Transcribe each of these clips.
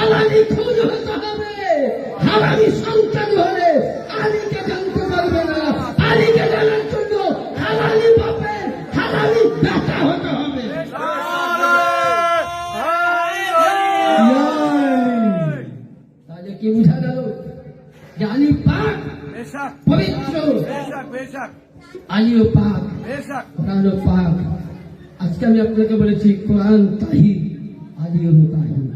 হালালি খুন হতে হবে। হালালি সন্তান হলে আলীকে জানতে পারবে না। আলীকে জানার জন্য হালালি বাপের হালালি বেটা হতে হবে। তাহলে কি বুঝা গেল যে আলী পাক পবিত্র, আলীও পাক, কোরআনও পাক। আজকে আমি আপনাকে বলেছি কোরআন তাহির, আলীও মুতাহির।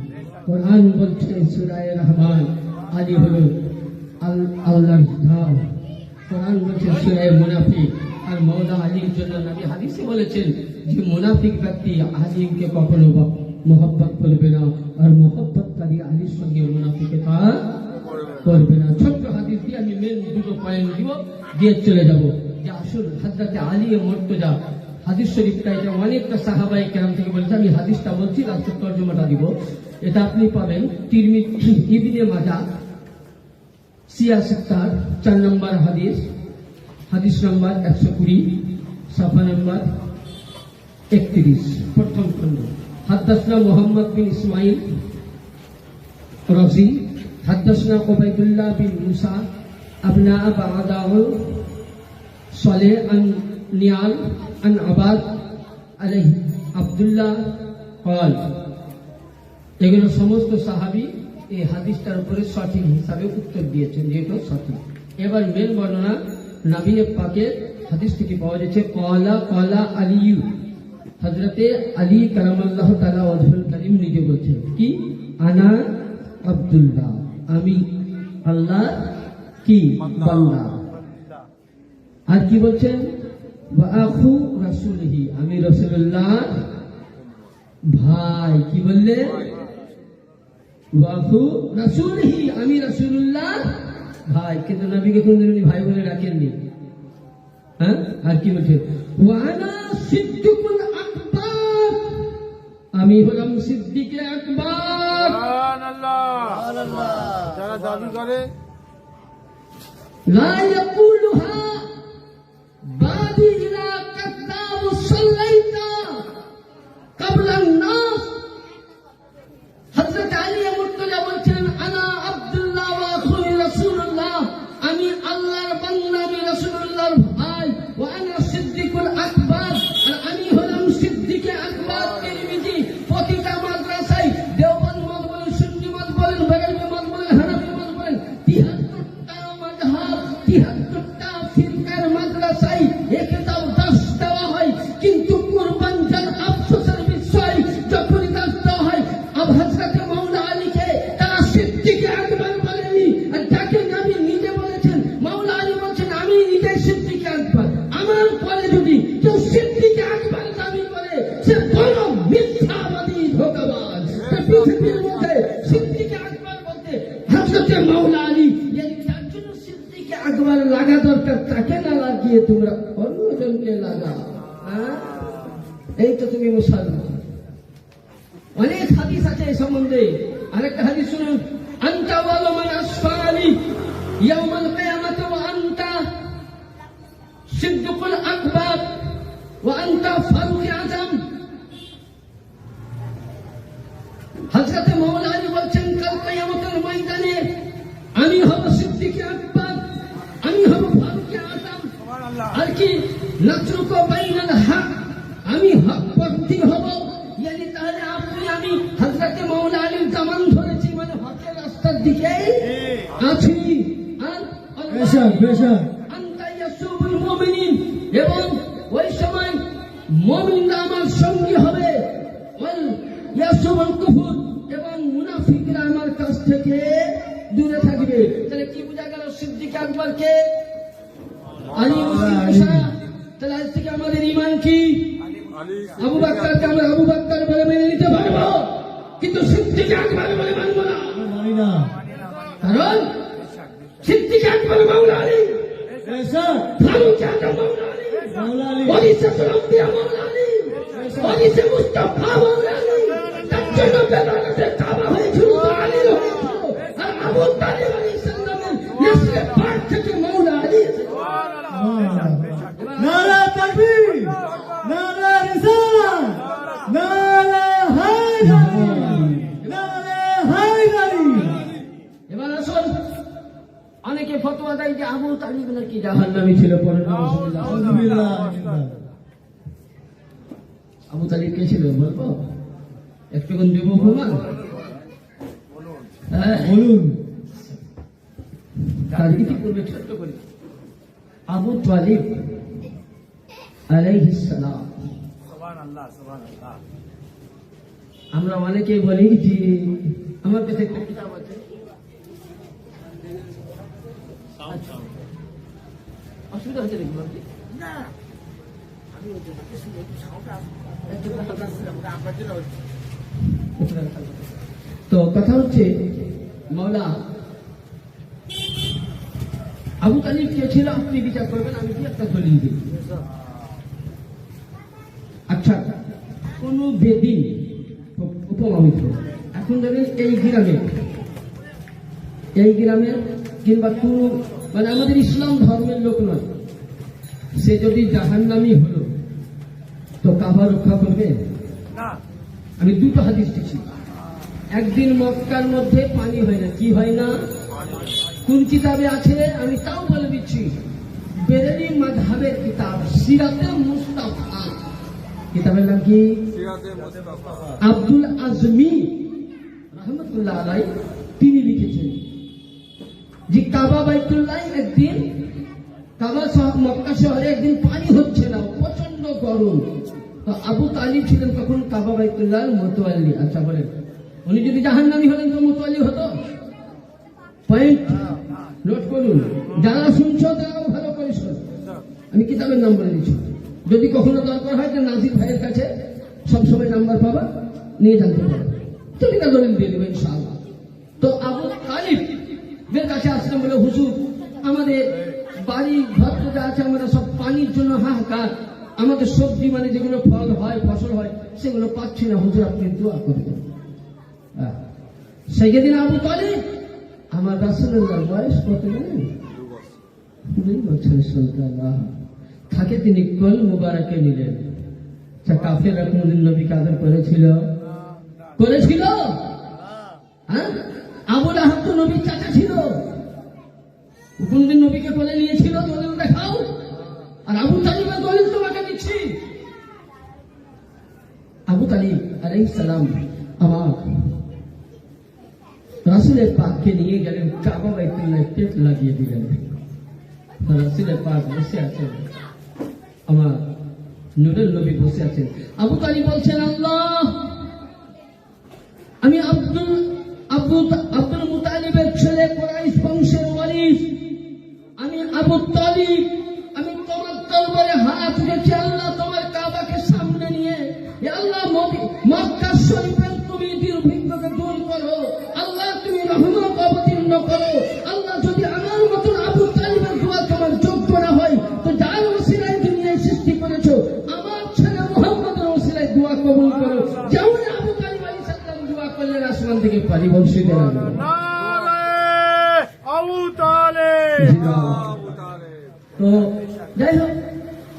কোরআন বলছে সূরা রহমান, আলী হলো আল্লাহর নাম। কোরআন বলছে সূরা মুনাফিক, আর মওলা আলীর জন্য নবী হাদিসে বলেছেন যে মুনাফিক ব্যক্তি আলীকে কখনো মোহব্বত করবে না, আর মোহব্বতকারী আলীর সঙ্গে মুনাফিকতা করবে না। ছোট্ট হাদিস দিয়ে আমি মেন দুটো পয়েন্ট দিয়ে চলে যাব যে আসল হযরত আলী মুর্তজা হাদিস শরীফটা, এটা অনেকটা সাহাবায়ে কেরাম থেকে বলেছে। আমি হাদিসটা বলছি, রাস্তার তর্জমাটা দিব। এটা আপনি পাবেন তিরমিজি, ইবনে মাজাহ, সিয়াসিত্তার 4 নম্বর হাদিস, হাদিস নম্বর 120, সাফা নম্বর 31, প্রথম খণ্ড। হাদাসনা মুহাম্মদ বিন ইসমাইল রাজি হাদাসনা উবাইদুল্লাহ বিন মুসা আবনা বাদাহু সালেহ আন নিয়াল আন আবাদ আলাইহি আব্দুল্লাহ قال। এগুলো সমস্ত সাহাবী এই হাদিসটার উপরে সঠিক হিসাবে উত্তর দিয়েছেন, যেটা সঠিক। এবার মেন বর্ণনা নবী পাকের হাদিস থেকে পাওয়া যাচ্ছে, ক্বালা ক্বালা আলী, হযরতে আলী কারামাল্লাহু তাআলা ওয়াজহুল কারীম নিজে বলছেন কি, আনা আব্দুল্লাহ, আমি আল্লাহ কি বান্দা। আর কি বলছেন, ওয়া আখু রাসূলিহি, আমি রাসূলুল্লাহ ভাই। কি বললে, ওয়া আখু রাসূলিহি, আমি রাসূলুল্লাহ ভাই। কিন্তু নবীকে কোনদিন ভাই বলে রাখেননি। হ্যাঁ, আর কি বলছে, ওয়া আনা সিদ্দিকুল আকবার, আমি হলাম সিদ্দিকে আকবর। সুবহানাল্লাহ, সুবহানাল্লাহ। যারা দাবি করে লা ইয়াকুলুহা বাদি ইলা কাযাব সাল্লাইতা ক্বাবলা নাস। হযরত আলী মুর্তজা বলছেন, আনা আব্দুল্লাহ ওয়া আখু রাসূলুল্লাহ, আমি আল্লাহর বান্দা, আমি রাসূলুল্লাহর ভাই। ওয়া আনা সিদ্দিকুল আকবর, আর আমি হলাম সিদ্দিকে আকবর। তিরমিজি প্রতিটা মাদ্রাসায়, দেওবন্দ মত বলেন, সুন্নি মত বলেন, বেরেলভী মত বলেন, হানাফি মত বলেন, 73টা মাযহাব, 73টা ফিরকার মাদ্রাসায় এই কিতাব দাস দেওয়া হয়। কিন্তু কুরবানজার আফসোসের বিষয়, যখনই দাস দেওয়া হয় হযরত মাওলা আলীকে তারা সিদ্দিকে আকবর বলেনি। আর তাকে নবী নিজে বলেছেন, মাওলা আলী বলছেন আমি নিজে সিদ্দিকে আকবর। আমার পরে যদি কেউ সিদ্দিকে আকবর দাবি করে, সে বড় মিথ্যাবাদী, ধোঁকাবাজ। পৃথিবীর মধ্যে সিদ্দিকে আকবর বলতে হযরত মাওলা আলী, যার জন্য সিদ্দিকে আকবর লাগা দরকার, তাকে না লাগিয়ে তোমরা অন্যজনকে লাগা। এই তো তুমি মুসলমান। অনেক হাদিস আছে এই সম্বন্ধে। আরেকটা হাদিস শুনুন, আনতা ওয়ালা মান আসফালি ইয়াউমাল কিয়ামাতি ওয়া আনতা সিদ্দিকুল আকবর ওয়া আনতা ফারুক আযম। হযরত মাওলা আলী বলছেন, কাল কিয়ামতের ময়দানে আমি হব সিদ্দিকে আকবর, আমি হব ফারুক আযম। আর কি, নাতরুকু বাইনাল হক, আমি হক পন্থী হব। ইয়ানি তাহলে আপনি আমি হযরত মাওলা আলীর দামান ধরেছি, মানে হকের রাস্তার দিকে আছি। আনতা ইয়াসুবুল মুমিনিন, এবং ওই সময় মুমিনরা আমার সঙ্গী হবে। ওয়াল ইয়াসুবুল কুফর, এবং মুনাফিকরা আমার কাছ থেকে দূরে থাকবে। তাহলে কি বোঝা গেল, সিদ্দিক আকবরকে আলী মুসা। তাহলে আজ থেকে আমাদের ঈমান কি, আবু বকরকে আমরা আবু বকর বলে মেনে নিতে পারবো, কিন্তু সিদ্দিক আকবর বলে মানব না। কারণ সিদ্দিক আকবর মাওলা আলী, ফারুক আযম মাওলা আলী, ওয়ারিসাতুল আম্বিয়া মাওলা আলী, ওয়ারিসে মুস্তাফা মাওলা আলী। তার জন্য বেলায়েতে কাবা হয়েছিল, আলীর হয়েছিল। আর আবু তালিব আলাইহিস সালামের নেসলে পাক থেকে মাওলা আলী। নারা তাকবীর, নারা রিসালাত, নারা হায়দারি, নারা হায়দারি। যে আবু তালিব নাকি জাহান্নামী ছিল পরে আলহামদুলিল্লাহ। আবু তালিব কে ছিল বলবো একটুক্ষণ দেব প্রমাণ? হ্যাঁ বলুন। তার কি করবে ছোট্ট করে আবু তালিব আলাইহিস সালাম। আমরা অনেকেই বলি যে আমার কাছে একটা কিতাব আছে, অসুবিধা হচ্ছে নাকি বাবজি? তো কথা হচ্ছে মাওলা আবু তালিব কে ছিল আপনি বিচার করবেন, আমি কি একটা দলিল দিই। আচ্ছা, কোন বেদিন উপমামিত্র এখন ধরেন এই গ্রামের কিংবা কোন মানে আমাদের ইসলাম ধর্মের লোক নয়, সে যদি জাহান্নামী হলো তো কাবা রক্ষা করবে? আমি দুটো হাদিস দিচ্ছি। একদিন মক্কার মধ্যে পানি হয় না, কি হয় না? কোন কিতাবে আছে আমি তাও বলে দিচ্ছি, বেরেলি মাযহাবের কিতাব সিরাতে মুস্তাফা, কিতাবের নাম কি? আব্দুল আজমি রহমতুল্লাহ আলাইহি তিনি লিখেছেন যে কাবা বাইতুল্লাহ একদিন মক্কা শহরে একদিন পানি হচ্ছে না, প্রচন্ড গরম। তো আবু তালিব ছিলেন তখন কাবা বাইতুল্লাহ মোতওয়াল্লি। আচ্ছা বলেন, উনি যদি জাহান্নামী হলেন তো মোতওয়াল্লি হতো? পয়েন্ট নোট করুন, যারা শুনছো তারাও ভালো করে শোনো, আমি কিতাবের নাম বলে দিচ্ছি। যদি কখনো দরকার হয় তো নাজির ভাইয়ের কাছে সবসময় নাম্বার পাবা, নিয়ে জানতে পারো, তুমি তা দলিল দিয়ে দেবে ইনশাআল্লাহ। তো আবু তালিবের কাছে আসলাম বলে, হুজুর আমাদের বাড়ি ঘর যা আছে আমরা সব পানির জন্য হাহাকার, আমাদের সবজি মানে যেগুলো ফল হয় ফসল হয় সেগুলো পাচ্ছি না, হুজুর আপনি দোয়া করবেন। সেদিন আবু তালিব আমার রাসূলুল্লাহর বয়স কত জানেন? 2 বছরের সন্তান। থাকে তিনি কোল মুবারকে নিলেন। কাফেররা কোনদিন নবীকে আদর করেছিল? হ্যাঁ, আবু লাহাব তো নবীর চাচা ছিল, কোনদিন নবীকে কোলে নিয়েছিল? দলিল দেখাও। আর আবু তালিবের দলিল তোমাকে দিচ্ছি। আবু তালিব আলাইহিস সালাম আমার রাসূলের পাককে নিয়ে গেলেন, কাবা বাইতুল্লাহ টেক লাগিয়ে দিলেন। রাসূলের পাক বসে আছেন, আমার নূরের নবী বসে আছেন। আবু তালিব বলছেন, আল্লাহ আমি আব্দুল মুতালিবের ছেলে, কুরাইশ বংশের ওয়ারিস, আমি আবু তালিব, আমি তোমার দরবারে হাত উঠেছি আল্লাহ, তোমার কাবাকে সামনে নিয়ে, আল্লাহ মক্কা শরীফের তুমি দুর্ভিক্ষকে দূর করো, আল্লাহ তুমি রহমত অবতীর্ণ করো। আল্লাহ যদি আমার মতন আবু তালিবের দোয়া তোমার যোগ্য না হয় তো যার ওসিলায় দুনিয়ায় সৃষ্টি করেছো আমার ছেলে মুহাম্মদের ওসিলায় দোয়া কবুল করো, যেমন আবু তালিব আলাইহিস সালাম দোয়া করলেন আসমান থেকে পানি বর্ষিত হলো। তো যাই হোক,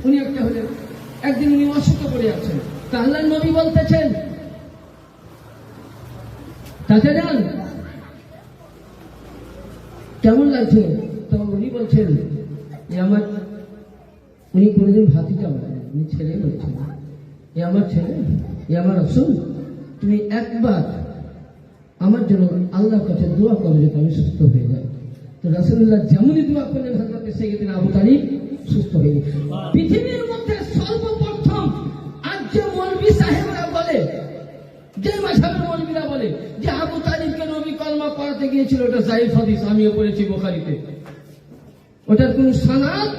উনি একটা হলেন। একদিন উনি অসুস্থ পড়ে আছেন, আল্লাহর নবী বলতেছেন, চাচা যান কেমন লাগছে? তো উনি বলছেন, উনি কোনোদিন ভাতিজা বলেন, উনি ছেলে বলছেন, এ আমার ছেলে, এ আমার রাসূল, তুমি একবার আমার জন্য আল্লাহর কাছে দোয়া করো যাতে আমি সুস্থ হয়ে যাই। তো রাসূলুল্লাহ যেমনই দোয়া করলেন হযরত সাইয়্যিদিনা আবু তালিব সুস্থ হয়ে গেলেন। পৃথিবীর মধ্যে সর্বপ্রথম আজ যে মৌলভী সাহেবরা বলে, যে মাযহাবের মৌলভীরা বলে যে আবু তালিবকে নবী কলমা পড়াতে গিয়েছিল, ওটা যায়েফ হাদিস, আমিও পড়েছি বুখারীতে, ওটার কোন সনদ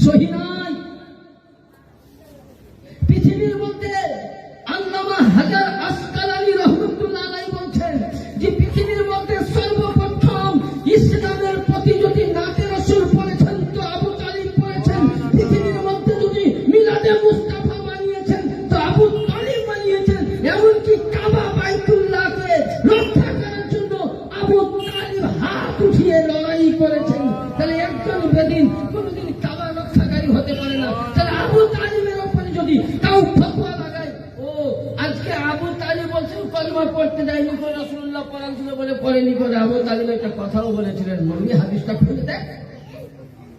সহিহ নাই। পৃথিবীর মধ্যে আল্লামা হাজার আসকালানী রহমাতুল্লাহ আলাইহি বলছেন যে পৃথিবীর মধ্যে সর্বপ্রথম ইসলামের প্রতি যদি নাতে রাসূল পড়েছেন তো আবু তালিব পড়েছেন। পৃথিবীর মধ্যে যদি মিলাদে মুস্তাফা বানিয়েছেন তো আবু তালিব বানিয়েছেন। এমনকি কাবা বাইতুল্লাহকে রক্ষা করার জন্য আবু তালিব হাত উঠিয়ে লড়াই করেছেন। তাহলে একজন বেদিন কোনদিন কাবা রক্ষাকারী হতে পারে না। তাহলে আবু তালিবের উপরে যদি কাউ ফতোয়া লাগায়, ও আজকে আবু তালিব বলছেন কলমা কালেমা পড়তে যায়নি করে রাসূলুল্লাহ পড়ান ছিল বলে পড়েনি করে আবু তালিব একটা কথাও বলেছিলেন, নবী হাদিসটা খুলে দেখ,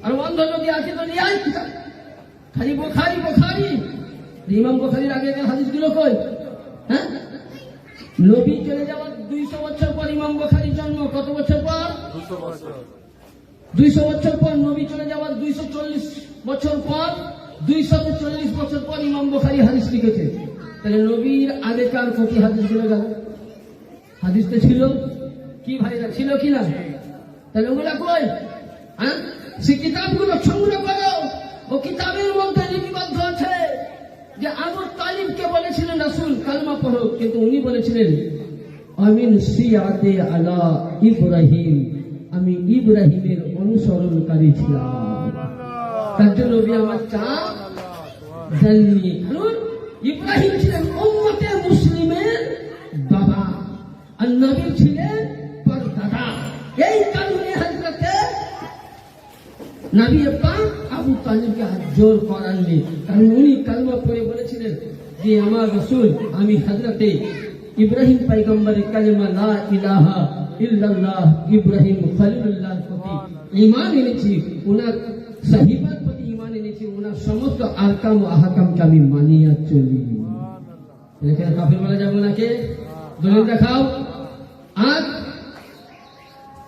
আর অন্ধ যদি আছে তো নিয়ে আয় কিতাব, খালি বুখারী বুখারী, ইমাম বুখারীর আগেকার হাদিসগুলো কই? হ্যাঁ, নবী চলে যাওয়ার 200 বছর পর ইমাম বুখারীর জন্ম, কত বছর পর? 200 বছর পর। নবী চলে যাওয়ার 240 বছর পর, 240 বছর পর ইমাম বুখারী হাদিস লিখেছে। তাহলে নবীর আগেকার কত হাদিস গুলো গেল? হাদিস তো ছিল কি ভাইরা, ছিল কি না? তাহলে ওগুলা কই? হ্যাঁ, সে কিতাবগুলো সংগ্রহ করো। ও কিতাবের মধ্যে লিপিবদ্ধ আছে যে আবু তালিবকে বলেছিলেন রাসূল কালমা পড়ো, কিন্তু উনি বলেছিলেন আমিন সিয়াতে আলা ইব্রাহিম, আমি ইব্রাহিমের অনুসরণকারী ছিলাম। তার জন্য নবী আমার চা দেননি, কারণ ইব্রাহিম ছিলেন উম্মতে মুসলিমের বাবা আর নবী ছিলেন পরদাদা। এই কারণে হযরতে নবী পাক আবু তালিবকে হাত জোর করাননি, কারণ উনি কালমা পড়ে বলেছিলেন যে আমার রাসূল আমি হযরতে ইব্রাহিম পয়গম্বরের কালেমা লা ইলাহা ইল্লাল্লাহ ইব্রাহিম খলিলুল্লাহর প্রতি ঈমান এনেছি, ওনার সাহিবার প্রতি ঈমান এনেছি, ওনার সমস্ত আহকাম ও আহকামকে আমি মানিয়া চলি। এখানে কাফির বলা যাবে নাকি? দলিল দেখাও। আর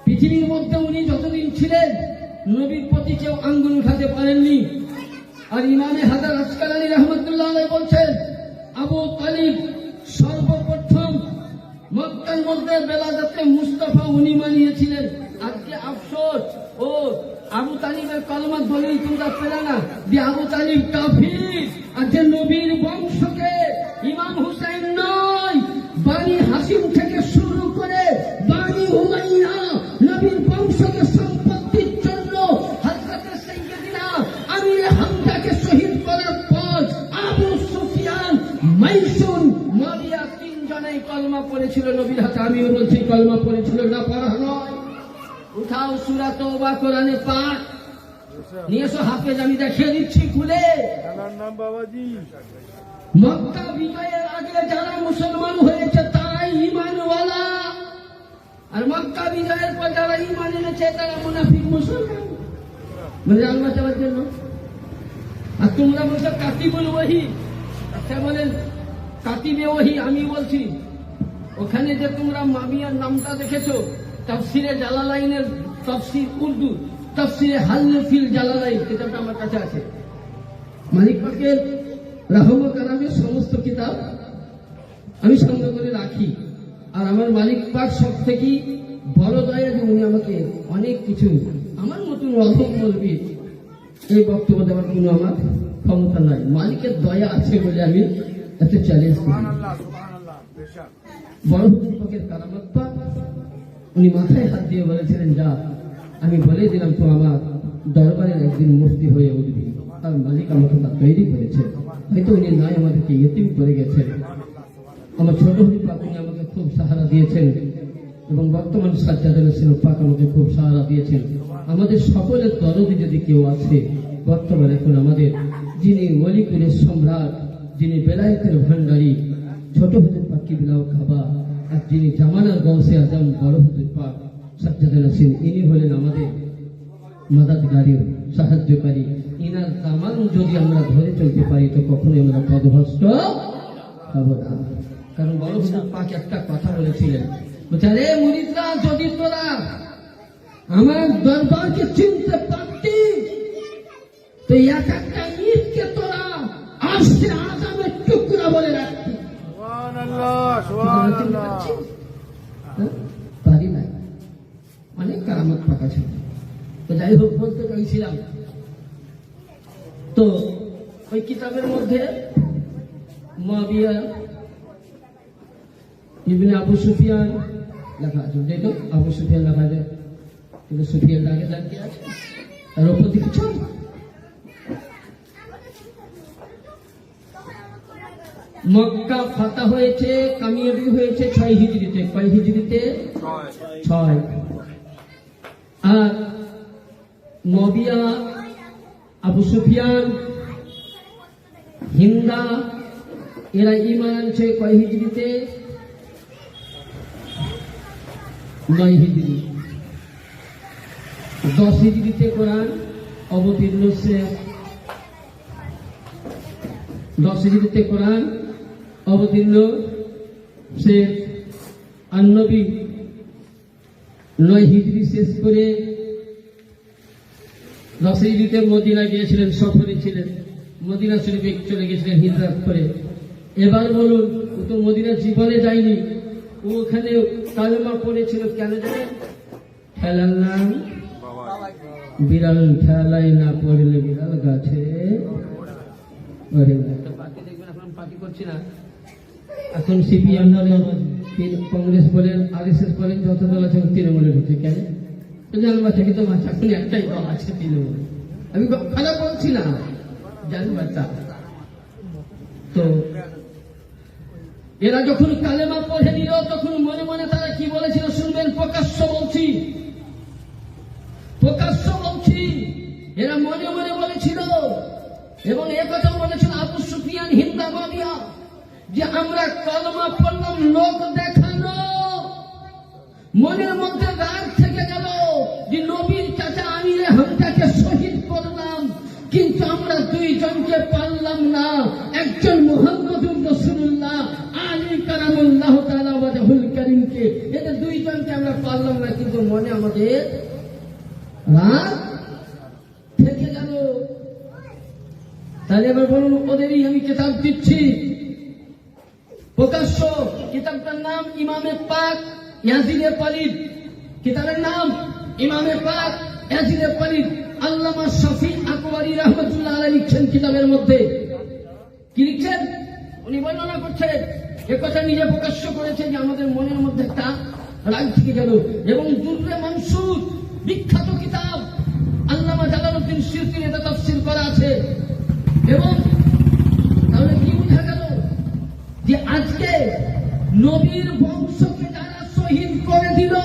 পৃথিবীর মধ্যে উনি যতদিন ছিলেন নবীর প্রতি কেউ আঙ্গুল উঠাতে পারেননি। আর ইমামে হাজার আসকালানী রহমতুল্লাহ আলাইহি বলছেন আবু তালিব সর্বপ্রথম মক্কার মধ্যে বেলায়েতে মুস্তাফা উনি মানিয়েছিলেন। আজকে আফসোস, ও আবু তালিবের কলমা দলিল তোমরা পেলে না যে আবু তালিব কাফির। আজকে নবীর বংশকে ইমাম হুসাইন নয়, বানি হাসিম থেকে শুরু করে বানি উমাইয়া নবীর বংশকে সম্পত্তির জন্য হযরত সাইয়্যিদিনা আমির হামজাকে শহীদ করার পর আবু সুফিয়ান, মাইসুন, মারিয়া তিনজনেই কলমা পড়েছিল নবীর হাতে। আমিও বলছি কলমা পড়েছিল, না পড়া নয়। উঠাও সূরা তওবা কোরআনে পাক নিয়ে এসো, হাফেজ আমি দেখিয়ে দিচ্ছি খুলে। মক্কা বিজয়ের আগে যারা মুসলমান হয়েছে তারাই ঈমানওয়ালা, আর মক্কা বিজয়ের পর যারা ঈমান এনেছে তারা মুনাফিক মুসলমান, মানে আল্লাহ যাওয়ার জন্য। আর তোমরা বলছো কাতিবুল ওহী, আচ্ছা বলেন কাতিবে ওহী, আমি বলছি ওখানে যে তোমরা মাবিয়ার নামটা দেখেছো, তাফসিরে জালালাইনের তাফসির উর্দু, তাফসিরে হালফিল জালালাইন কিতাবটা আমার কাছে আছে। মালিক পাকের রাহমত কালামের সমস্ত কিতাব আমি সংগ্রহ করে রাখি। আর আমার মালিক পাক সব থেকে বড় দয়া যে উনি আমাকে অনেক কিছু, আমার মতন অধম বলবি এই বক্তব্য দেওয়ার কোনো আমার ক্ষমতা নাই, মালিকের দয়া আছে বলে আমি এত চ্যালেঞ্জ করি। বড় হুজুর পাকের কারামত পাক উনি মাথায় হাত দিয়ে বলেছিলেন যা আমি বলে দিলাম তো আমার দরবারের একদিন মুফতি হয়ে উঠবি। তার মালিক আমাকে তা তৈরি করেছে, হয়তো উনি নাই আমাদেরকে ইয়েতিম করে গেছেন। আমার ছোট হুজুর পাক উনি আমাকে খুব সাহারা দিয়েছেন, এবং বর্তমান সাজ্জাদুল হোসেন পাক আমাকে খুব সাহারা দিয়েছেন। আমাদের সকলের দরদি যদি কেউ আছে বর্তমানে এখন আমাদের, যিনি ওলিকুলের সম্রাট, যিনি বেলায়েতের ভান্ডারী ছোট হুজুর পাক কিবলা ও কাবা, আর যিনি জামানার গৌসে আজম বড় হুজুর পাক সাজ্জাদুল হোসেন, ইনি হলেন আমাদের মাদাদগারী, সাহায্যকারী। ইনার দামান যদি আমরা ধরে চলতে পারি তো কখনোই আমরা পদভ্রষ্ট হব না। কারণ বড় হুজুর পাক একটা কথা বলেছিলেন, রে মুরিদরা যদি তোরা আমার দরবারকে চিনতে পারতি তো এক একটা ঈদকে তোরা আজকে আজামের টুকরা বলে রাখতি। পারি না, অনেক কারামত পাকা ছিল। তো যাই হোক, বলতে চাইছিলাম তো ওই কিতাবের মধ্যে মুআবিয়া ইবনে আবু সুফিয়ান লেখা আছে, দেখো আবু সুফিয়ান লেখা আছে, কিন্তু সুফিয়ান আগে দাঁড়িয়ে আছে, তার উপর দিকে চল। মক্কা ফাতা হয়েছে, কামিয়াবি হয়েছে 6 হিজরিতে। কয় হিজরিতে? 6। আর মুআবিয়া, আবু সুফিয়ান, হিন্দা এরা ঈমান আনছে কয় হিজরিতে? 9 হিজরি। 10 হিজরিতে কোরআন অবতীর্ণ শেষ। 10 হিজরিতে কোরআন অবতীর্ণ শেষ। আর নবী 9 হিজরি শেষ করে 10 হিজরিতে মদিনা গিয়েছিলেন, সফরে ছিলেন, মদিনা শরীফে চলে গেছিলেন হিজরত করে। এবার বলুন, ও তো মদিনা জীবনে যায়নি, ও ওখানে কালেমা পড়েছিল কেন জানেন? ঠেলার নাম বিড়াল, ঠেলাই না পড়লে বিড়াল গাছে। পার্টি দেখবেন, এখন পার্টি করছি না, এখন সিপিএম বলেন, কংগ্রেস বলেন, RSS বলেন, যত দল আছে তৃণমূলের হচ্ছে। কেন জানবা থেকে তো বাচ্চা, এখন একটাই দল আছে তৃণমূল। আমি খারাপ বলছি না, জানবা তা। তো এরা যখন কালেমা পড়ে নিল, তখন মনে মনে তারা কি বলেছিল শুনবেন, প্রকাশ্য বলছি, প্রকাশ্য বলছি। এরা মনে মনে বলেছিল, এবং এ কথাও বলেছিল আবু সুফিয়ান, হিন্দা মাবিয়া, যে আমরা কালেমা পড়লাম লোক দেখানো। মনের মধ্যে রাগ থেকে গেল যে নবীর চাচা আমিরে হামজাকে শহীদ করলাম, কিন্তু আমরা 2 জনকে পারলাম না। একজন মুহাম্মদুর রাসূলুল্লাহ, আলী কারামুল্লাহ তাআলা ওয়াজহুল কারীমকে, এদের 2 জনকে আমরা পারলাম না, কিন্তু মনে আমাদের রাগ থেকে গেল। তাহলে এবার বলুন, ওদেরই আমি কিতাব দিচ্ছি প্রকাশ্য। কিতাবটার নাম ইমামে পাক ইয়াজিদে পালিদ। কিতাবের নাম ইমামে পাক ইয়াজিদে পালিদ। আল্লামা শফি আকবরী রাহমাতুল্লাহ আলাইহি লিখছেন কিতাবের মধ্যে। কি লিখছেন? উনি বর্ণনা করছেন, এ কথা নিজে প্রকাশ্য করেছে যে আমাদের মনের মধ্যে একটা রাগ থেকে গেল। এবং দুররে মানসুর বিখ্যাত কিতাব, আল্লামা জালালউদ্দিন সিয়ুতির এটা তাফসীর করা আছে। এবং তাহলে কি বোঝা গেল যে আজকে নবীর বংশকে যারা শহীদ করে দিল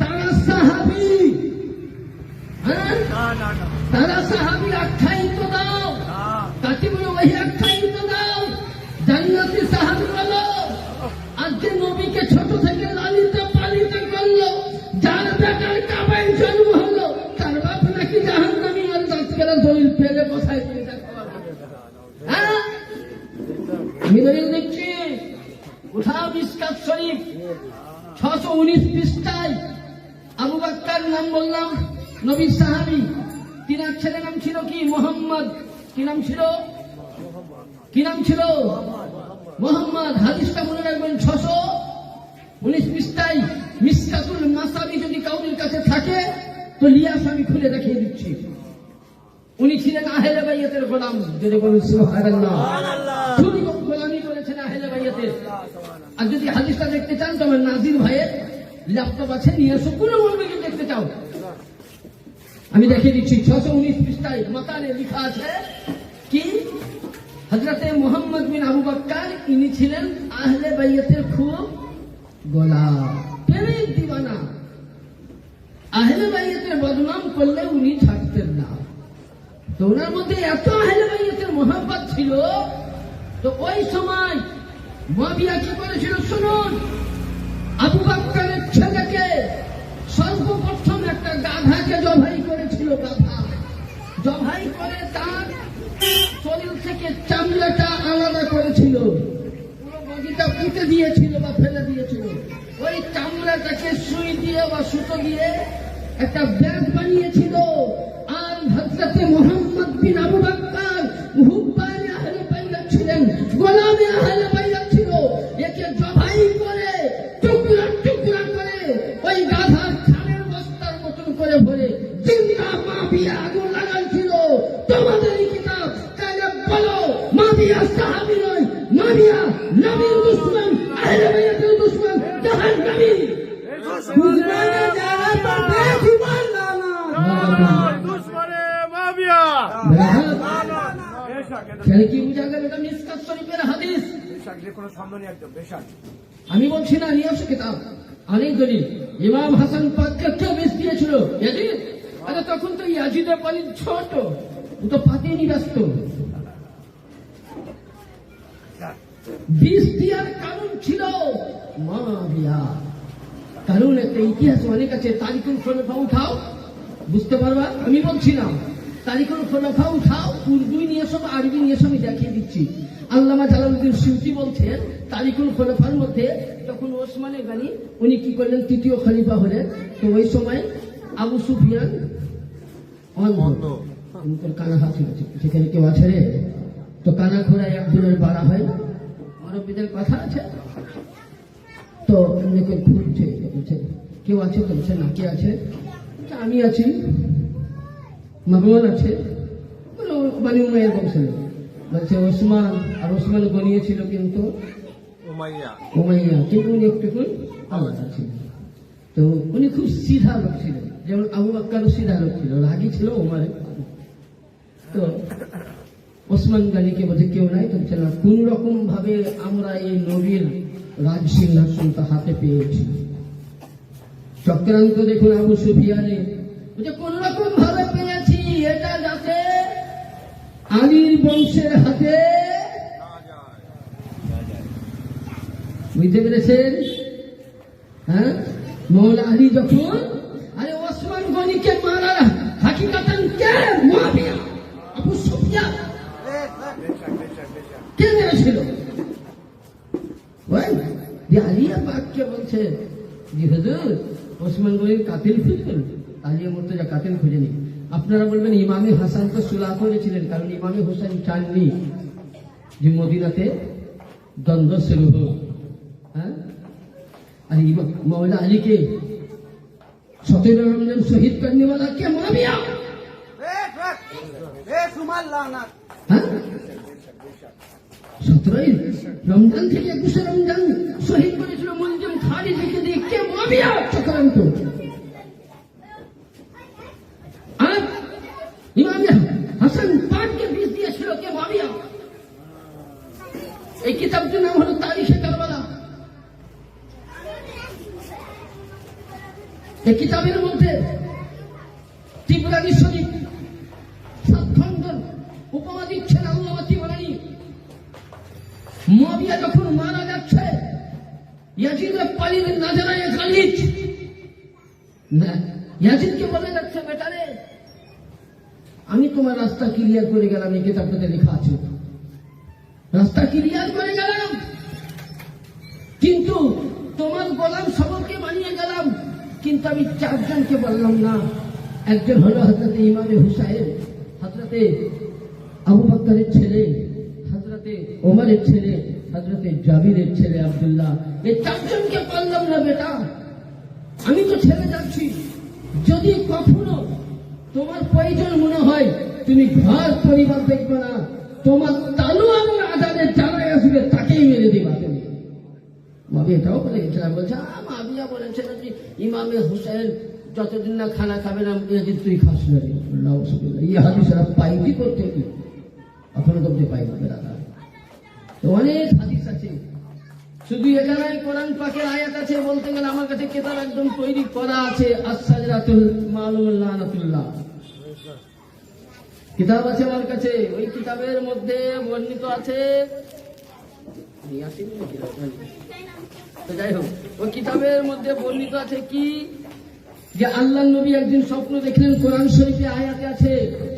তারা সাহাবী। হ্যাঁ, তারা সাহাবী আখ্যায়িত দাও, তাকে বলে ওই আখ্যায়িত দাও, জান্নাতি সাহাবী বলো। আজকে নবীকে ছোট থেকে লালিত পালিত করলো, যার বেটার কাবায় জন্ম হলো, তার বাপ নাকি জাহান্নামী, আর তার দলিল পেলে কোথায় তুমি দেখো? হ্যাঁ, আমি দলিল দেখছি, উঠাও মিশকাত শরীফ 619 পৃষ্ঠায়। আবু বকর নাম বললাম, নবীর সাহাবী। তিনার ছেলের নাম ছিল কি? মোহাম্মদ। কি নাম ছিল? কি নাম ছিল? মোহাম্মদ। হাদিসটা মনে রাখবেন, 619 পৃষ্ঠায় মিশকাতুল মাসাবি। যদি কাউরির কাছে থাকে তো লিয়াস, আমি খুলে দেখিয়ে দিচ্ছি। উনি ছিলেন আহলে বাইতের গোলাম। যদি বলেন সুবহানাল্লাহ, শুধু গোলামি করেছেন আহলে বাইতের। আর যদি হাদিসটা দেখতে চান তো আমার নাজির ভাইয়ের ল্যাপটপ আছে, নিয়ে এসো। কোনো মৌলবী দেখতে চাও আমি দেখিয়ে দিচ্ছি। 619 পৃষ্ঠায় মাতানে লেখা আছে কি? হযরতে মুহাম্মদ বিন আবু বকর, ইনি ছিলেন আহলে বাইতের খুব গোলাম, প্রেমের দিওয়ানা। আহলে বাইতের বদনাম করলে উনি ছাড়তেন না। তো ওনার মধ্যে এত আহলে বাইতের মোহাব্বত ছিল, তো ওই সময় মুয়াবিয়া কি করেছিল শুনুন। আবু বকরের ছেলেকে সর্বপ্রথম একটা গাধাকে জবাই করেছিল। গাধা জবাই করে তার শরীর থেকে চামড়াটা আলাদা করেছিল, পুরো বডিটা পুঁতে দিয়েছিল বা ফেলে দিয়েছিল। ওই চামড়াটাকে সুই দিয়ে বা সুতো দিয়ে একটা ব্যাগ বানিয়েছিল। আর হযরতে মুহাম্মদ বিন আবু বকর হুব্বানে আহলে বাইত ছিলেন, গোলামে আহলে বাইত ছিল। একে জবাই করে টুকরা টুকরা করে ওই গাধার খালের বস্তার মতন করে ভরে জিন্দা মাবিয়া আগুন লাগাচ্ছিল। তোমাদের কিতাব তাহলে বলো, মাবিয়া সাহাবী নয়, মাবিয়া নবীর দুশমন, আহলে বাইতের দুশমন, জাহান্নামী। বুঝবে না যারা তবে জীবন দুশমনে মাবিয়া। ছেলে কি বুঝা গেল? এটা মিশকাত শরীফের হাদিস। কোনো সন্দেহ নেই, একদম বেশাক। আমি বলছি না, নিয়ে আসো কিতাব, অনেক দলিল। ইমাম হাসান পাককে কেউ বেশ দিয়েছিল ইয়াজিদ। আরে তখন তো ইয়াজিদের পালিত ছোট, ও তো পাতিনি ব্যস্ত। 20 দিয়ার কারণ ছিল মুয়াবিয়া। কারণ একটা ইতিহাস অনেক আছে। তারিকুল খোলাফা উঠাও, বুঝতে পারবা? আমি বলছিলাম তারিকুল খোলাফা উঠাও, উর্দু নিয়ে সব আরবি নিয়ে সব আমি দেখিয়ে দিচ্ছি। আল্লামা জালালউদ্দিন সিউতি বলছেন তারিকুল খোলাফার মধ্যে তখন ওসমানে গানি উনি কি করলেন, তৃতীয় খলিফা হলেন। তো ওই সময় আবু সুফিয়ান অন্ধ, কানা হাত আছে, সেখানে কেউ আছে রে? তো কানা ঘোড়ায় একজনের বাড়া হয় না, আরবিদের কথা আছে। তো অনেকে ঘুরছে, কেউ আছে? তো বলছে না, কে আছে? আমি আছি। মামুন আছে, বানি উমাইয়ার বংশের। বলছে ওসমান, আর ওসমান গনিয়েছিল কিন্তু উমাইয়া, কিন্তু উনি একটু আলাদা ছিলেন। তো উনি খুব সিধা লোক ছিলেন, যেমন আবু বাক্কারও সিধা লোক ছিল, রাগী ছিল ওমারে। তো ওসমান গানিকে বলছে কেউ নাই, তো না কোন রকম ভাবে আমরা এই নবীর রাজ সিংহাসনটা হাতে পেয়েছি। চক্রান্ত দেখুন আবু সুফিয়ানে, বলছে কোন রকম ভাবে পেয়েছি, এটা যাতে আলীর বংশের হাতে। বুঝতে পেরেছেন? হ্যাঁ, মৌলা আলী যখন, আরে ওসমান গনিকে মারার হাকিকাতান কে? মুআবিয়া, আবু সুফিয়ান। কে মেরেছিল? আলিয়া পাককে বলছে জি হুজুর, ওসমান গনির কাতিল খুঁজবেন? আলিয়া মুর্তজা কাতিল খুঁজেনি। আপনারা বলবেন ইমামে হাসান তো সুলাহ করেছিলেন, কারণ ইমামে হোসেন চাননি যে মদিনাতে দ্বন্দ্ব শুরু হোক। হ্যাঁ, আর মৌলা আলীকে 17 রমজান শহীদ করने वाला क्या मुआविया? হ্যাঁ, 17 রমজান থেকে 21 রমজান শহীদ করেছিল মুলজিম খালিদকে দিয়ে। কে? মুআবিয়া। চক্রান্ত। আর ইমাম হাসান পাককে বীজ দিয়েছিল কে? মুআবিয়া। এই কিতাবটির নাম হলো তারিখে কারবালা। এই কিতাবের মধ্যে তিবরানী শরীফ 7 খণ্ড উপমা দিচ্ছেন আল্লামা তিবরানী। মুআবিয়া যখন মারা যাচ্ছে, ইয়াজিদের পালির নাজারায়ে খালিদ না, ইয়াজিদকে বলে যাচ্ছে বেটারে আমি তোমার রাস্তা ক্লিয়ার করে গেলাম, এই কিতাবটাতে লেখা আছে রাস্তা ক্লিয়ার করে গেলাম, কিন্তু তোমার গোলাম সবকে মানিয়ে গেলাম, কিন্তু আমি 4 জনকে বললাম না। একজন হলো হযরতে ইমামে হুসাইন, হযরতে আবু বকরের ছেলে, হযরতে ওমরের ছেলে, হযরতে জাবিরের ছেলে আব্দুল্লাহ। এই 4 জনকে পারলাম না বেটা, আমি তো ছেড়ে যাচ্ছি। যদি কখনো তোমার প্রয়োজন মনে হয়, তুমি ঘর পরিবার দেখবে না, তোমার তালু এবং আজাদের জানায় আসবে, তাকেই মেরে দিবা তুমি। মাবি এটাও বলে গেছিলাম, বলছে মাবিয়া বলেছেন যে ইমামে হুসাইন যতদিন না খানা খাবে না ইয়াজিদ তুই খাস না। এই হাদিস এরা পাইনি করতে কি এখনো করতে পাই না বেড়াদা। তো অনেক হাদিস আছে, শুধু এখানে কোরআন পাকের আয়াত আছে বলতে গেলে আমার কাছে কিতাব একদম তৈরি করা আছে। আস-সাজরাতুল মালুমুল লানাতুল্লাহ কিতাব আছে আমার কাছে। ওই কিতাবের মধ্যে বর্ণিত আছে, তো যাই হোক, ওই কিতাবের মধ্যে বর্ণিত আছে কি যে আল্লাহ নবী একদিন স্বপ্ন দেখলেন। কোরআন শরীফে আয়াতে আছে,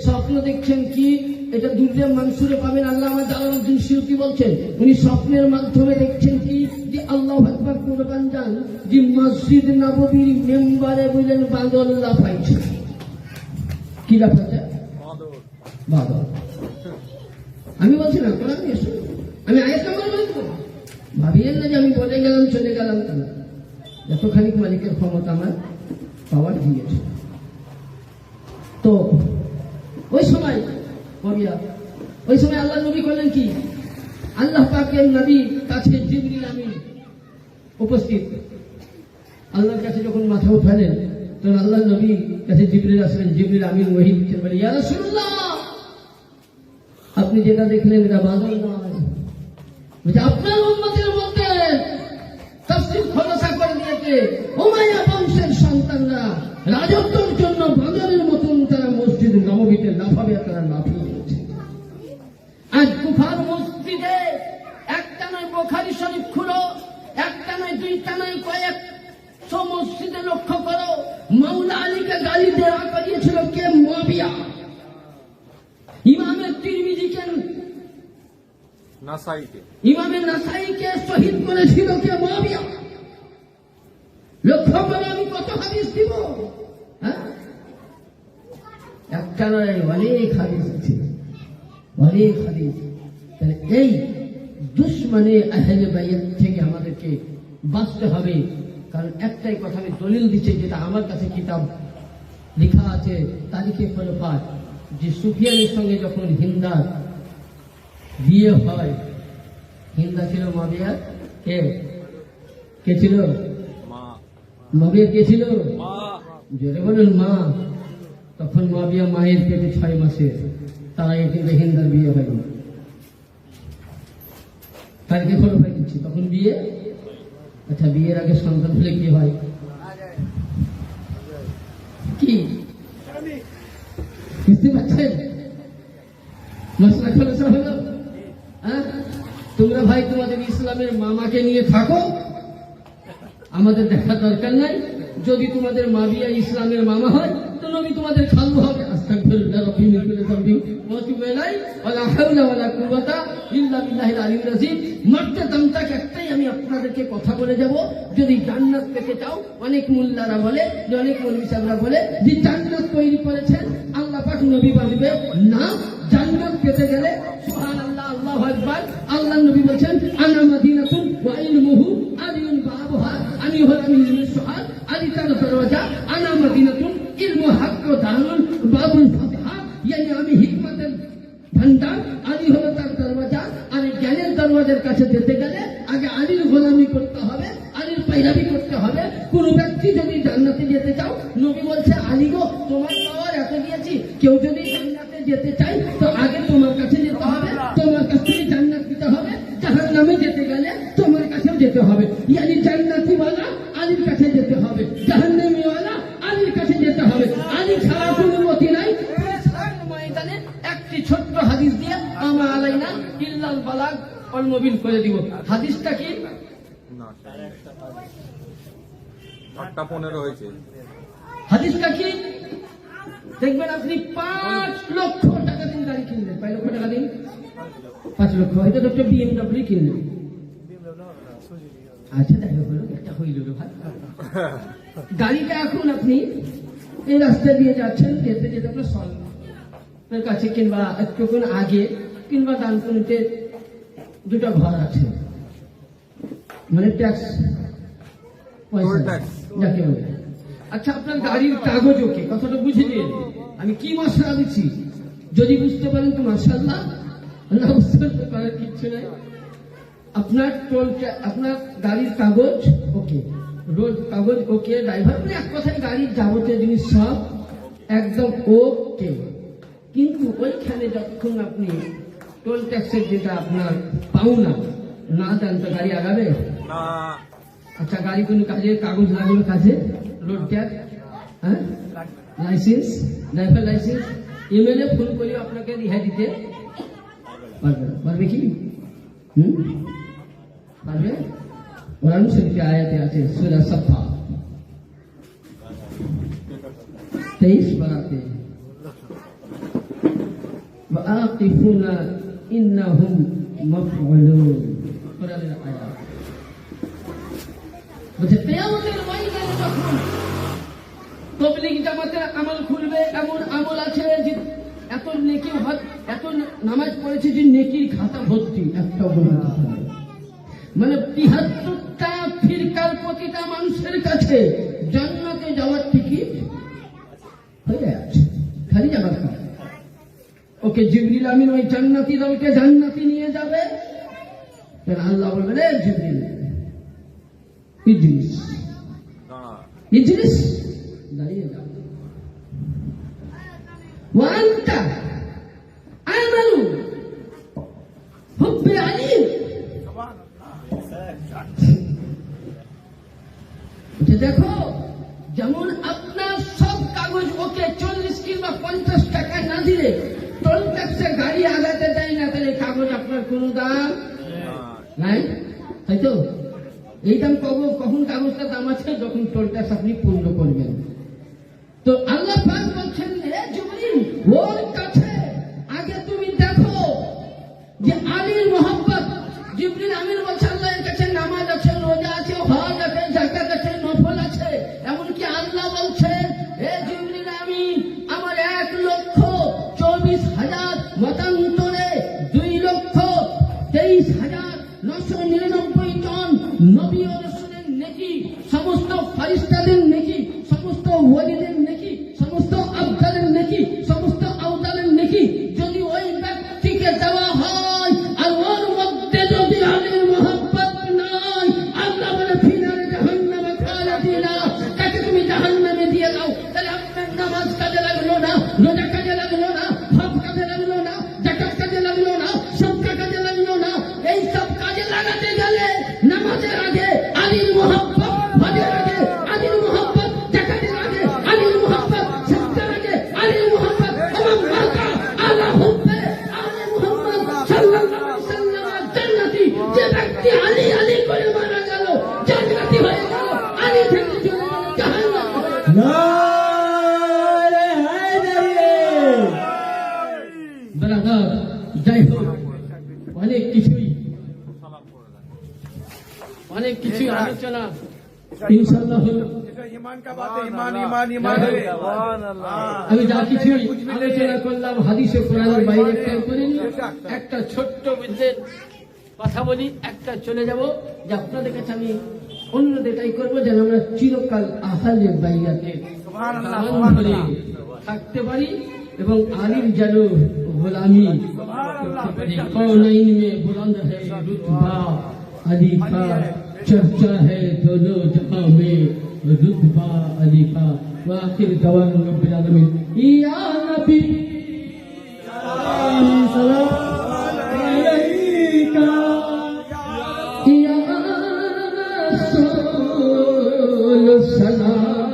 স্বপ্ন দেখছেন কি, এটা দুর্রে মানসুরে পাবেন। আল্লামা জালালউদ্দিন সিউতি বলছেন উনি স্বপ্নের মাধ্যমে দেখছেন কি যে আল্লাহু আকবার কুরবান যান যে মসজিদ নববীর মেম্বারে বলেন বাদল লাফাইছে। কি লাফাইছে? বাদল। আমি বলছি না কোরআন নিয়ে শুনুন, আমি আয়াত বলবো, ভাবিয়েন না যে আমি বলে গেলাম চলে গেলাম। যতখানি মালিকের ক্ষমতা আমার পাওয়ার দিয়েছে। তো ওই সময় আল্লাহ নবী করলেন কি, আল্লাহ পাকের নবীর কাছে জিবরিল আমিন উপস্থিত। আল্লাহর কাছে যখন মাথা উঠালেন তখন আল্লাহ নবী কাছে জিবরিল আসলেন। জিবরিল আমিন ওহী দিচ্ছেন, বলে ইয়া রাসূলুল্লাহ আপনি যেটা দেখলেন এটা বাদল নয়, আপনার উম্মতের মধ্যে তাফসীর খোলাসা করে দিয়েছে উমাইয়া বংশের সন্তানরা রাজত্বের জন্য বাদলের মতন তারা মসজিদ নববীতে লাফাবে, তারা লাফিয়ে গেছে। আজ কুফার মসজিদে একটা নয় বুখারী শরীফ খুলো, একটা নয় দুইটা নয় কয়েকশো মসজিদে লক্ষ্য করো, মাওলা আলীকে গালি দেওয়া করিয়েছিল কে? মুয়াবিয়া। ইমামে তিরমিজিকে, নাসাইকে ইমামে নাসাইকে শহীদ করেছিল কে? মুয়াবিয়া। লক্ষ্য করো, আমি কত হাদিস দিব, হ্যাঁ? একটা নয়, অনেক হাদিস আছে, অনেক হাদিস। তাহলে এই দুশ্মনে আহলে বাইত থেকে আমাদেরকে বাঁচতে হবে। কারণ একটাই কথা আমি দলিল দিচ্ছি, যেটা আমার কাছে কিতাব লেখা আছে, তারিখে খোলাফাত, যে সুফিয়ানের সঙ্গে যখন হিন্দার বিয়ে হয়, হিন্দা ছিল মুয়াবিয়ার কে? কে ছিল? মুয়াবিয়া কে ছিল? জোরে বলুন, মা। তখন মুয়াবিয়া মায়ের পেটে 6 মাসে, তার আগে কিন্তু হিন্দার বিয়ে হয়নি। তারিখে খোলাফাত দিচ্ছি, তখন বিয়ে। আচ্ছা, বিয়ের আগে সন্তান হলে কি হয়? কি বুঝতে পারছেন? মশলা খোলসা হলো। হ্যাঁ, তোমরা ভাই তোমাদের ইসলামের মামাকে নিয়ে থাকো, আমাদের দেখার দরকার নাই। যদি তোমাদের মাবিয়া ইসলামের মামা হয়, তো নবী তোমাদের খালু হবে। আস্তাগফিরুল্লাহ রাব্বি মিন কুল্লি যামবিন ওয়া আতুবু ইলাইহি ওয়া লা হাওলা ওয়া লা কুওয়াতা ইল্লা বিল্লাহিল আলিয়্যিল আযীম। মারতে দমতাক একটাই আমি আপনাদেরকে কথা বলে যাব, যদি জান্নাত পেতে চাও, অনেক মুল্লারা বলে, যে অনেক মৌলভী সাহেবরা বলে যে জান্নাত তৈরি করেছেন আল্লাহ পাক, নবী বাঁচবে না। জান্নাত পেতে গেলে সুবহানাল্লাহ, আল্লাহু আকবার, আল্লাহর নবী বলেছেন আনা মাদিনাতুন ওয়া ইলমুহু আলিয়ুন বাবুহা, আমি হলাম ইলমুল সুহাদ, আলী তার দরওয়াজা, আনা মাদিনাতুন ইলমু হক ও দারুন বাবুল ফাতিহা, yani আমি হিকমতের ভান্ডার, আলী হলো তার দরওয়াজা। আর জ্ঞানের দরওয়াজার কাছে যেতে গেলে আগে আলীর গোলামি করতে হবে, আলীর पैरावी করতে হবে। কোন ব্যক্তি যদি জান্নাতে যেতে চাও, নবী বলছে আলী গো, তোমার পাওয়ার এত দিয়েছি, কেউ যদি জান্নাতে যেতে চায় তো আগে তোমার কাছে যেতে হবে, তোমার কাছ থেকে জান্নাত দিতে হবে। জাহান্নামে যেতে গেলে তোমার কাছেও যেতে হবে, yani জান্নাতিওয়ালা আলীর কাছে যেতে হবে, জাহান্নামীওয়ালা আলীর কাছে যেতে হবে। আলী ছাড়া কোনো গতি নাই। ময়দানে একটি ছোট্ট হাদিস দিয়ে আমা আলাইনা ইল্লাল বালাগ ওয়াল মুবিন করে দিব। হাদিসটা কি? 8:15 হয়েছে। হাদিসটা কি? দেখবেন আপনি 5 লক্ষ টাকা দিন গাড়ি কিনলেন, 5 লক্ষ টাকা দিন, 5 লক্ষ হয়তো একটা BMW কিনলেন। আচ্ছা, তাই হলো, একটা হইল ভাই। গাড়িটা এখন আপনি এই রাস্তা দিয়ে যাচ্ছেন, যেতে যেতে আপনার সন্তানের কাছে কিংবা একটুক্ষণ আগে কিংবা ডানকুনিতে 2টা ঘর আছে, মানে ট্যাক্স পয়সা যাকে বলে। আচ্ছা, আপনার গাড়ির কাগজ ওকে, কথাটা বুঝে নিন। আমি কি মশলা দিচ্ছি, যদি বুঝতে পারেন তো মাশাআল্লাহ, না বুঝতে পারেন কিচ্ছু নাই। আপনার আপনার গাড়ির কাগজ ওকে, রোড কাগজ ওকে, ড্রাইভার, মানে এক কথায় গাড়ির যাবতীয় জিনিস সব একদম ওকে। কিন্তু ওইখানে যতক্ষণ আপনি টোল ট্যাক্সের যেটা আপনার পাওনা না দেন তো গাড়ি আগাবে না। আচ্ছা, গাড়ি কোনো কাজে কাগজ লাগবে, কাজে রোড ট্যাক্স, হ্যাঁ, লাইসেন্স, ড্রাইভার লাইসেন্স, ইমেলে ফোন করে আপনাকে রিহাই দিতে পারবে, পারবে কি? পারবে? কোরআন শরীফে আয়াতে আছে, সূরা সাফা 23 পারাতে, ওয়াকিফুনা ইন্নাহুম মাফউলুন, কোরআনের আয়াত বলছে কিয়ামতের ময়দানে যখন তাবলীগ জামাতের আমল খুলবে, এমন আমল আছে যে এত নেকি, এত নামাজ পড়েছে যে নেকির খাতা ভর্তি, একটা গুনাহ নেই। মানে ৭৩টা ফিরকার প্রতিটা মানুষের কাছে জান্নাতে যাওয়ার টিকিট হয়ে আছে, খালি যাবার কথা। ওকে জিবরিল আমিন ওই জান্নাতি দলকে জান্নাতে নিয়ে যাবে, আল্লাহ বলবে রে জিবরিল, ইজলিস, ইজলিস, দাঁড়িয়ে যাও। ওয়ান্তা আমালু হুব্বে আলী, দেখো যেমন আপনার সব কাগজ ওকে, 40 কিংবা 50 টাকা না দিলে টোল ট্যাক্সে গাড়ি আগাতে দেয় না, তাহলে কাগজ আপনার কোনো দাম নাই, তাই তো? এই দাম কখন কাগজটা দাম আছে যখন টোল ট্যাক্স আপনি পূর্ণ করবেন। তো আল্লাহ পাক বলছেন, হে জিবরিল, ওর কাছে আগে তুমি দেখো যে আলীর মোহাব্বত। জিবরিল আমিন বলছে, আল্লাহর কাছে নামাজ আছে, রোজা আছে, হজ আছে, যাকাত আছে, নফল আছে। এমনকি আল্লাহ বলছে, হে জিবরিল আমিন, আমার 1,24,000 মতান্তরে 2,23,999 জন নবী ও রাসূলের নেকি, সমস্ত ফেরেশতাদের নেকি, সমস্ত ওয়ালিদের নেকি, সমস্ত আবদালের নেকি, সমস্ত আওদালের নেকি যদি ওই ব্যক্তিকে দেওয়া হয়, আর ওর মধ্যে যদি আলীর মোহাব্বত নাই, আল্লাহ বলে ফিনারে জাহান্নামে খালিদিনা, তাকে তুমি জাহান্নামে দিয়ে দাও। তাহলে আপনার নামাজ কাজে লাগলো না, রোজা কাজে লাগলো না, হজ কাজে লাগলো না, যাকাত কাজে লাগলো না, সদকা কাজে লাগলো না। এই সব কাজে লাগাতে গেলে নামাজের আগে আলীর মোহাব্বত, হজের আগে আলীর মোহাব্বত, যাকাতের আগে আলীর মোহাব্বত, সদকার আগে আলীর মোহাব্বত, এবং মাতা আলা হুব্বে আলী মুহাম্মদ সাল্লাল্লাহু আলাইহি ওয়াসাল্লাম জান্নাতি। যে ব্যক্তি আলী আলী করে মারা গেল, জান্নাতি হয়ে গেল, আলী থেকে চলে গেল জাহান্নামে। নারে হায়দারি। ব্রাদার, যাই হোক, অনেক কিছুই আলোচনা ইনশাআল্লাহ হলো। এটা ईमान का बात है, ईमान है। আমি যা কিছু আলোচনা করলাম হাদিসে কোরআনের বাইরে খেয়াল করিনি। একটা ছোট্ট বিদ্যের কথা বলি, একটা চলে যাব যে আপনাদের কাছে আমি অন্যদের এটাই করবো যেন আমরা চিরকাল আহলে বাইয়াতে সালাম ধরে থাকতে পারি এবং আলীর যেন গোলামি করতে পারি। কৌনাইন মে বুলন্দ হ্যায় রুতবা अली का, चर्चा है दोनों जहां में रुतबा अली का। वाखिर दवान रब्बिल आलमीन। या नबी सलाम अलैका या रसूल सलाम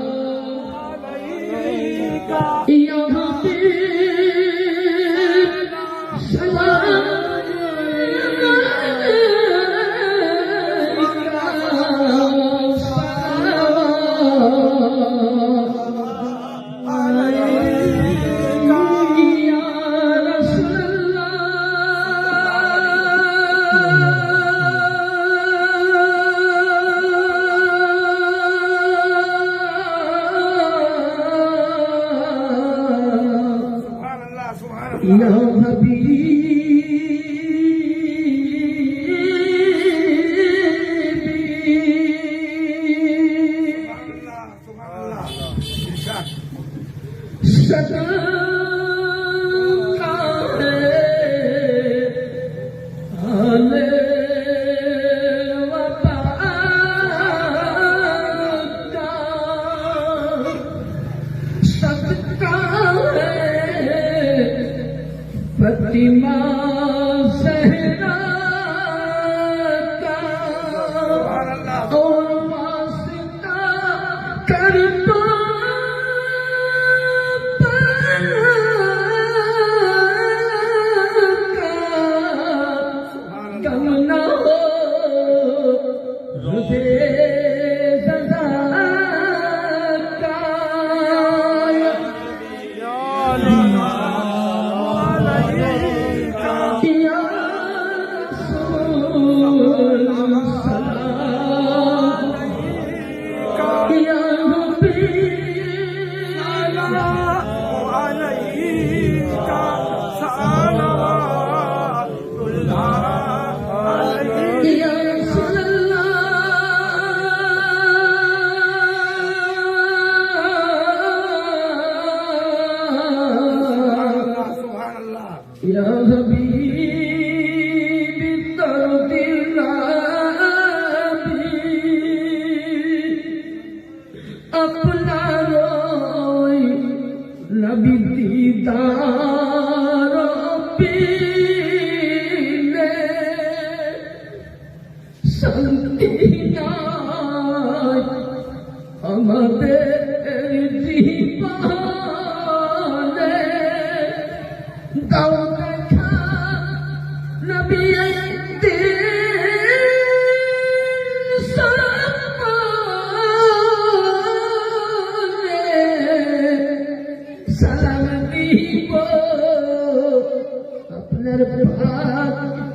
अलैका या हबीब सलाम या सदा का आले वफा का सदका है फतिमा सहरा का और वास्ता कर दो गम न हो हृदय सदा का। या रसूल सलाम या या रसूल अल्लाह या हबीब दर्दिल अपना रोय नबी दीदार पीले शांति নাই আমাদের জীবনে দাও দেখা নবী একদিন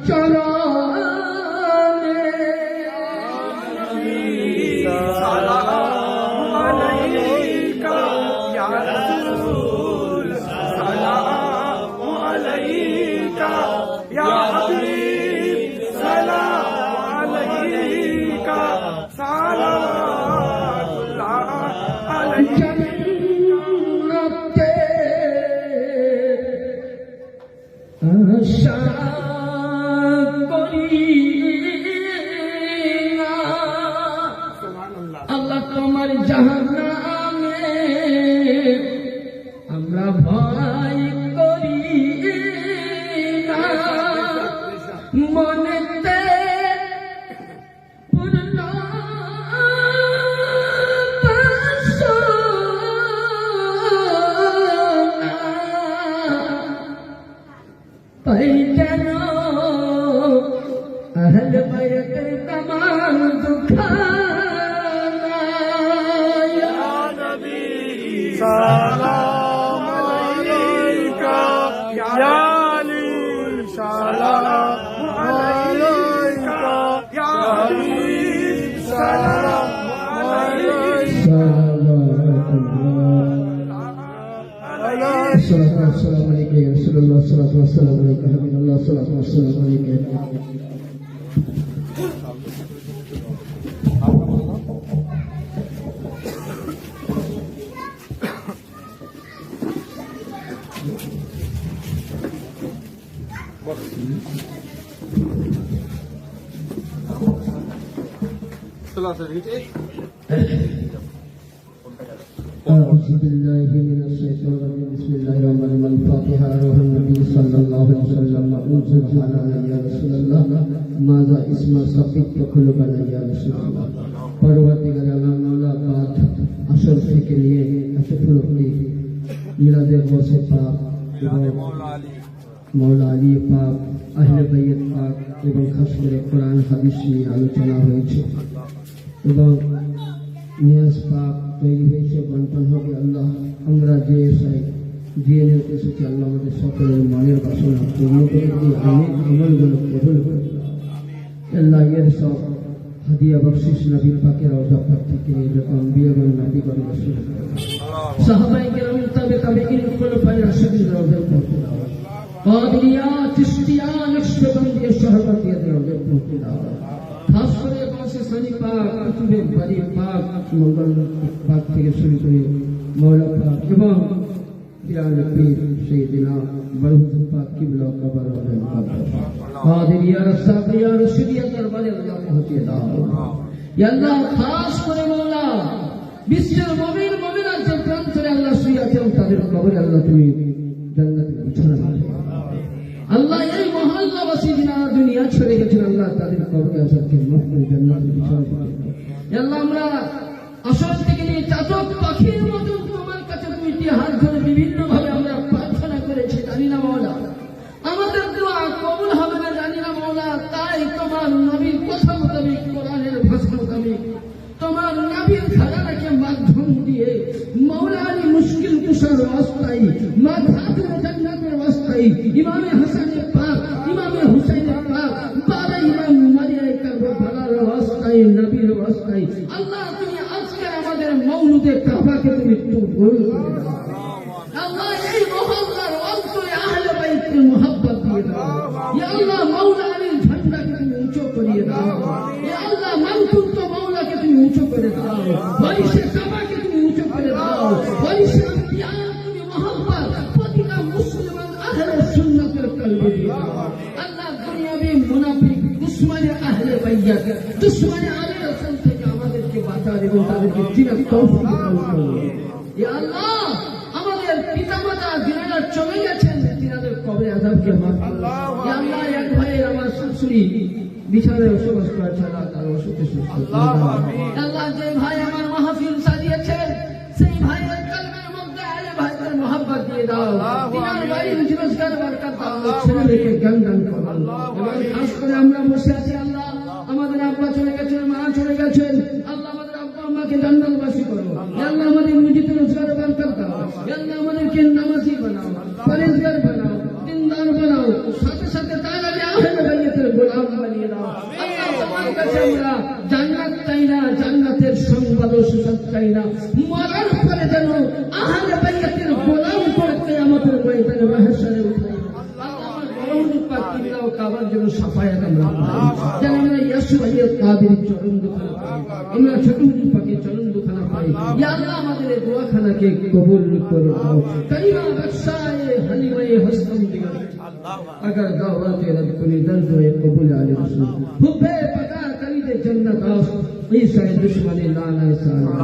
চরণে सलाम अलैका या रसूल सलाम अलैका या हबीब सलाम अलैका सलामुल्लाह अलैका জন্নতে আশা করি না আল্লাহ তোমার জাহান্নামে আমরা ভয় করি না মনেতে পূর্ণ তাই যেন আহলে বাইতের তামাম দুখানা ইয়া नबी सलाम अलैका या अली सलाम अलैका या हबीब सलाम अलैका Assalamu alaikum ya Rasulullah, assalamu alaikum Habibullah, assalamu alaikum. أعوذ بالله من الشيطان الرجيم بسم الله الرحمن الرحيم الفاتحة روح النبي صلى الله عليه وسلم أنزل على يا رسول الله ماذا اسم سبق قلوبنا يا رسول الله পরবর্তীকালে আল্লাহ মাওলা পাক আসর থেকে নিয়ে আসফুল হলি মিলাদের বসে পাক এবং মৌলা আলী পাক আহলে বাইত পাক এবং খাস করে কোরআন হাদিস নিয়ে আলোচনা হয়েছে এবং নিয়াজ পাক তৈরি হয়েছে বন্টন হবে আল্লাহ আমরা যে দিয়ে নিতে এসেছি আল্লাহ আমাদের সকলের মনের বাসনা পূর্ণ করে দিয়ে অনেক আমলগুলো কবুল করে আল্লাহ এর সব হাদিয়া বকশিস নবী পাকের অজাপাক থেকে এরকম বিয়েগণ নবীগণ রাসূল সাহাবায়ে কেরাম তাবেঈন খুলাফায়ে রাশিদিন রাদিয়াল্লাহু তাআলা কাদিরিয়া চিশতিয়া নকশবন্দিয়া শহরবন্দিয়া রাদিয়াল্লাহু তাআলা খাস করে পাশে সানি পাক কুতুবে বাড়ি পাক মঙ্গল পাক থেকে শুরু করে মৌলা পাক এবং পিয়ারে পীর সাইয়েদিনা বরহুজ পাক কিবলা কবর ওয়াল কবর কাদিরিয়া রাসাবিয়া রশিদিয়া দরবারে আল্লাহ পৌঁছে দাও ইয়া আল্লাহ খাস করে মৌলা বিশ্বের মুমিন মুমিনাত যে প্রান্তরে আল্লাহ শুয়ে আছেন তাদের কবরে আল্লাহ তুমি জান্নাতের বিছানা বানিয়ে আল্লাহ এই মহল্লাবাসী যারা দুনিয়া ছেড়ে গেছেন আল্লাহ তাদের কবরে আসাদকে মাফ করে জান্নাতের বিছানা বানিয়ে আল্লাহ আমরা আসর থেকে নিয়ে চাতক পাখির মতো তোমার কাছে দুইটি হাত ধরে বিভিন্ন ভাবে আমরা প্রার্থনা করেছি জানি না মাওলা আমাদের দোয়া কবুল হবে না জানি না মাওলা তাই তোমার নবীর কথা মোতাবেক কোরআনের ভাষা মোতাবেক তোমার নবীর ঘরানাকে মাধ্যম দিয়ে মৌলা আলী মুশকিল কুশার ওয়াস্তাই মাধাতুর জান্নাতের ওয়াস্তাই ইমামে হাসানের পাক ইমামে হুসাইনের পাক বাবা ইমাম মারিয়া কারবালার ওয়াস্তাই নবীর ওয়াস্তাই আল্লাহ তুমি আজকে আমাদের মওলুদে কাবাকে তুমি কবুল করে দাও আল্লাহ এই মহল্লার অন্তরে আহলে বাইতের মুহাব্বত দিয়ে দাও ইয়া আল্লাহ মৌলা আলীর ঝান্ডাকে তুমি উঁচু করিয়ে দাও ইয়া আল্লাহ মানকুন্ত মৌলাকে তুমি উঁচু করে দাও ওয়ারিসে কাবাকে তুমি উঁচু করে দাও ওয়ারিসে আম্বিয়া তুমি মুহাব্বত প্রতিটা মুসলমান আহলে সুন্নাতের কলবে দিয়ে দাও আল্লাহ দুনিয়াবি মুনাফিক দুশমনে আহলে বাইত দুশমনে আলী রাসূল থেকে আমাদেরকে বাঁচাও এবং তাদেরকে চিনার তৌফিক দান করো ইয়া আল্লাহ আমাদের পিতামাতা যিনারা চলে গেছেন তিনাদের কবরে আযাবকে মাফ করো ইয়া আল্লাহ এক ভাইয়ের আমার শাশুড়ি বিছানায় বসবাস করছে আল্লাহ তার অসুখে সুস্থ আল্লাহ যে ভাই আমার মাহফিল সাজিয়েছেন সেই ভাইয়ের কলবের মধ্যে আলে ভাইয়ের মোহাব্বত দিয়ে দাও তিনার বাড়ির রোজগার বরকত দাও ছেলে মেয়েকে জ্ঞান দান করো এবং খাস করে আমরা বসে আছি আল্লাহ আমাদের আব্বা চলে গেছেন মা চলে গেছেন আল্লাহ আমাদের আব্বা আম্মাকে জান্নাতবাসী করো ইয়া আল্লাহ আমাদের রুজিতে রোজগার বরকত দাও ইয়া আল্লাহ আমাদেরকে নামাজি বানাও পরেজগার বানাও দিনদার বানাও সাথে সাথে তাআলা আহলে বাইতের গোলাম বানিয়ে দাও। আল্লাহ তোমার কাছে আমরা জান্নাত চাই না, জান্নাতের সংবাদ ও সুসংবাদ চাই না, মরার পরে যেন আহলে বাইতের গোলাম করে কিয়ামতের ময়দানে মাহশরে উঠাই। কাবার যেন সাফায়াত আমরা যেন আমরা ইয়াসু আলিয়া কাদের চরণ দুখানা পাই, আমরা ছোট পাখির চরণ দুখানা পাই। ইয়া আল্লাহ আমাদের এই দোয়াখানাকে কবুল করে দাও। কালিমা বখশায়ে হালিমায়ে হসন দিগা अगर दावत रब कुनी दर्द व कबूल आले रसूल हुब्बे पका करी दे जन्नत आस ईसा दुश्मन लाना साला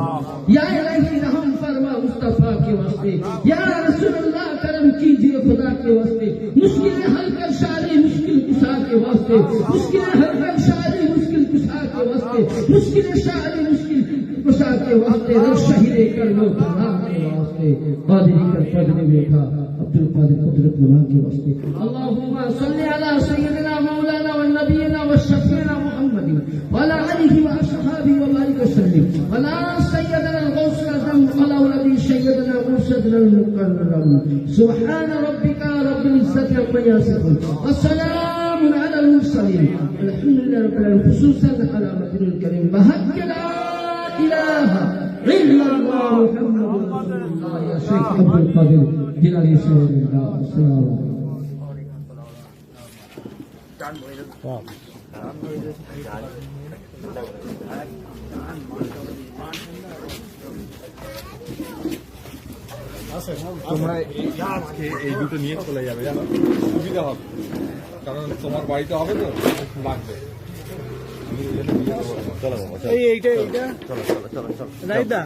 या इलाही रहम फरमा मुस्तफा के वास्ते या रसूल अल्लाह करम कीजिए खुदा के वास्ते मुश्किलें हल कर शारी मुश्किल कुशा के वास्ते मुश्किलें हल कर शारी मुश्किल कुशा के वास्ते मुश्किलें शारी मुश्किल कुशा के वास्ते रब शहीद कर लो खुदा के वास्ते कादिरी कर पदने में था अब्दुल कादिर कुदरत नवाज के वास्ते اللهم صل على سيدنا مولانا والنبينا والشفيعنا محمد وعلى اله واصحابه وبارك وسلم وعلى سيدنا الغوث الاعظم وعلى ولدي سيدنا مرشدنا المكرم سبحان ربك رب العزه عما يصفون والسلام على المرسلين الحمد لله رب العالمين خصوصا على مدين الكريم بحق لا اله الا الله محمد رسول الله يا شيخ عبد القادر جلالي سيدنا السلام عليكم তোমরা আজকে এই দুটো নিয়ে চলে যাবে, জানো সুবিধা হবে, কারণ তোমার বাড়িতে হবে তো লাগবে। এইটা চলো চলো চলো রাইদা